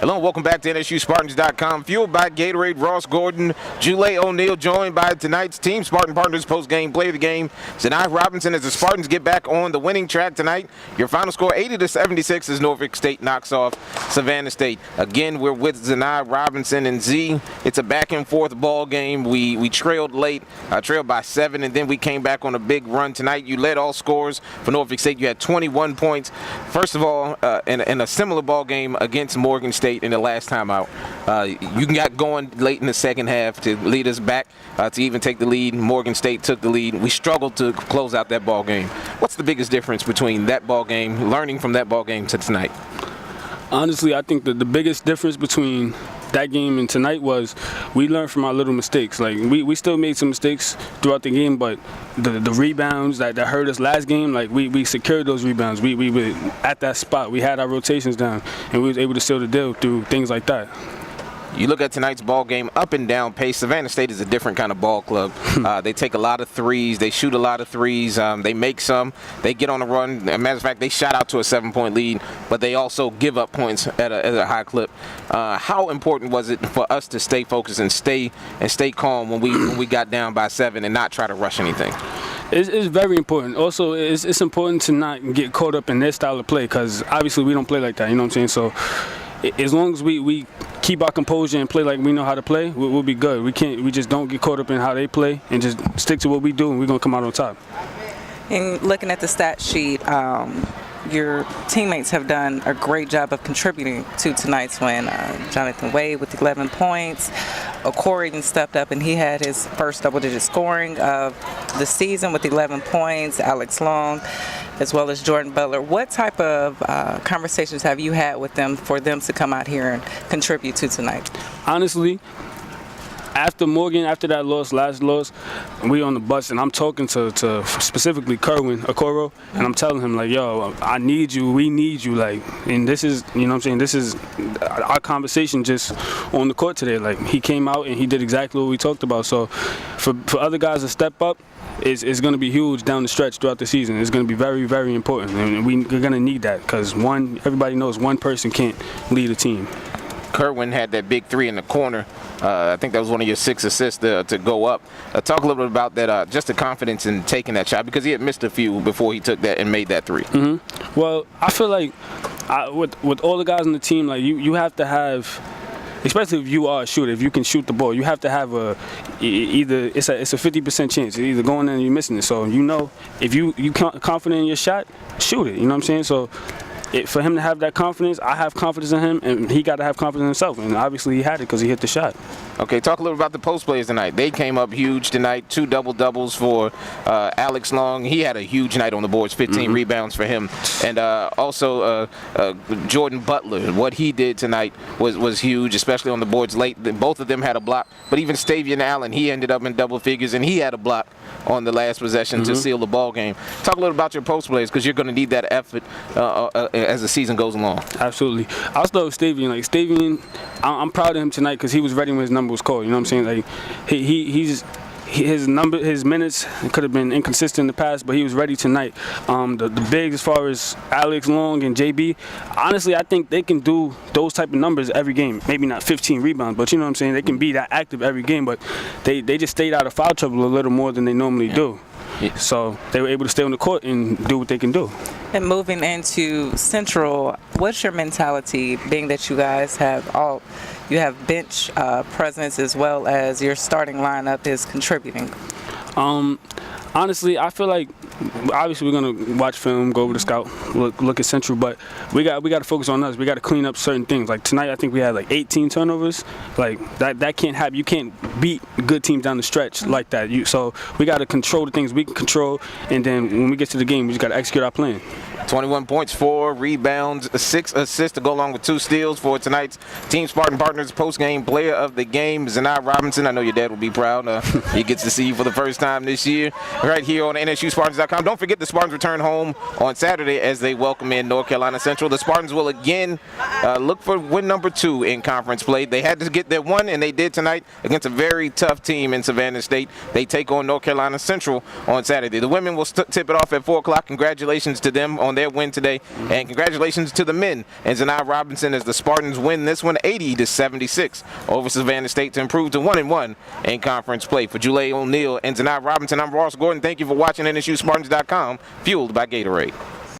Hello and welcome back to NSUSpartans.com. Fueled by Gatorade, Ross Gordon, Julie O'Neal, joined by tonight's Team Spartan Partners post-game play of the game. Zaynah Robinson as the Spartans get back on the winning track tonight. Your final score 80-76 as Norfolk State knocks off Savannah State. Again, we're with Zaynah Robinson and Z. It's a back-and-forth ball game. We trailed late, trailed by 7, and then we came back on a big run tonight. You led all scores for Norfolk State. You had 21 points. First of all, in a similar ball game against Morgan State in the last time out. You got going late in the second half to lead us back to even take the lead. Morgan State took the lead. We struggled to close out that ball game. What's the biggest difference between that ball game, learning from that ball game to tonight? Honestly, I think that the biggest difference between that game and tonight was we learned from our little mistakes. Like we still made some mistakes throughout the game, but the rebounds that hurt us last game, like we secured those rebounds. We were at that spot. We had our rotations down, and we was able to seal the deal through things like that. You look at tonight's ball game, up and down pace. Savannah State is a different kind of ball club. They take a lot of threes. They shoot a lot of threes. They make some. They get on a run. As a matter of fact, they shot out to a 7-point lead, but they also give up points at a high clip. How important was it for us to stay focused and stay calm when we got down by 7 and not try to rush anything? It's very important. Also, it's important to not get caught up in their style of play, because obviously we don't play like that. You know what I'm saying? So as long as we keep our composure and play like we know how to play, we'll be good. We just don't get caught up in how they play and just stick to what we do, and we're going to come out on top. And looking at the stat sheet, your teammates have done a great job of contributing to tonight's win. Jonathan Wade with 11 points. Corrigan stepped up and he had his first double-digit scoring of the season with 11 points. Alex Long, as well as Jordan Butler. What type of conversations have you had with them for them to come out here and contribute to tonight? Honestly, after that last loss, we on the bus, and I'm talking to specifically Kerwin Okoro, and I'm telling him, like, yo, I need you, we need you, like, and this is, you know what I'm saying, this is our conversation just on the court today. Like, he came out and he did exactly what we talked about. So for other guys to step up, it's going to be huge down the stretch throughout the season. It's going to be very, very important, and we're going to need that, because everybody knows one person can't lead a team. Kerwin had that big 3 in the corner. I think that was one of your 6 assists to go up. Talk a little bit about that, just the confidence in taking that shot, because he had missed a few before he took that and made that 3. Mm-hmm. Well, I feel like with all the guys on the team, like you have to have, especially if you are a shooter, if you can shoot the ball, you have to have either it's a 50% chance. It's either going in or you're missing it. So if you confident in your shot, shoot it. You know what I'm saying? So for him to have that confidence, I have confidence in him, and he got to have confidence in himself. And obviously he had it because he hit the shot. Okay, talk a little about the post players tonight. They came up huge tonight. 2 double-doubles for Alex Long. He had a huge night on the boards, 15 rebounds for him. And also Jordan Butler, what he did tonight was huge, especially on the boards late. Both of them had a block. But even Stavian Allen, he ended up in double figures, and he had a block on the last possession to seal the ball game. Talk a little about your post players, because you're going to need that effort as the season goes along. Absolutely. I'll start with Stavian. Like, Stavian, I'm proud of him tonight because he was ready when his number was called. You know what I'm saying? Like, his minutes could have been inconsistent in the past, but he was ready tonight. The bigs, as far as Alex Long and JB, honestly, I think they can do those type of numbers every game. Maybe not 15 rebounds, but you know what I'm saying? They can be that active every game, but they just stayed out of foul trouble a little more than they normally do. Yeah. So they were able to stay on the court and do what they can do. And moving into Central, what's your mentality, being that you guys have bench presence as well as your starting lineup is contributing? Honestly, I feel like obviously we're gonna watch film, go over the scout, look at Central, but we got to focus on us. We got to clean up certain things. Like tonight, I think we had like 18 turnovers. Like that can't happen. You can't beat good teams down the stretch like that. So we got to control the things we can control, and then when we get to the game, we just got to execute our plan. 21 points, 4 rebounds, 6 assists to go along with 2 steals for tonight's Team Spartan Partners post-game player of the game, Zaynah Robinson. I know your dad will be proud. He gets to see you for the first time this year right here on NSUSpartans.com. Don't forget the Spartans return home on Saturday as they welcome in North Carolina Central. The Spartans will again look for win number 2 in conference play. They had to get their 1, and they did tonight against a very tough team in Savannah State. They take on North Carolina Central on Saturday. The women will tip it off at 4 o'clock. Congratulations to them on their win today. And congratulations to the men and Zaynah Robinson as the Spartans win this one 80-76 over Savannah State to improve to 1-1 in conference play. For Julie O'Neal and Zaynah Robinson, I'm Ross Gordon. Thank you for watching NSU Spartans.com, fueled by Gatorade.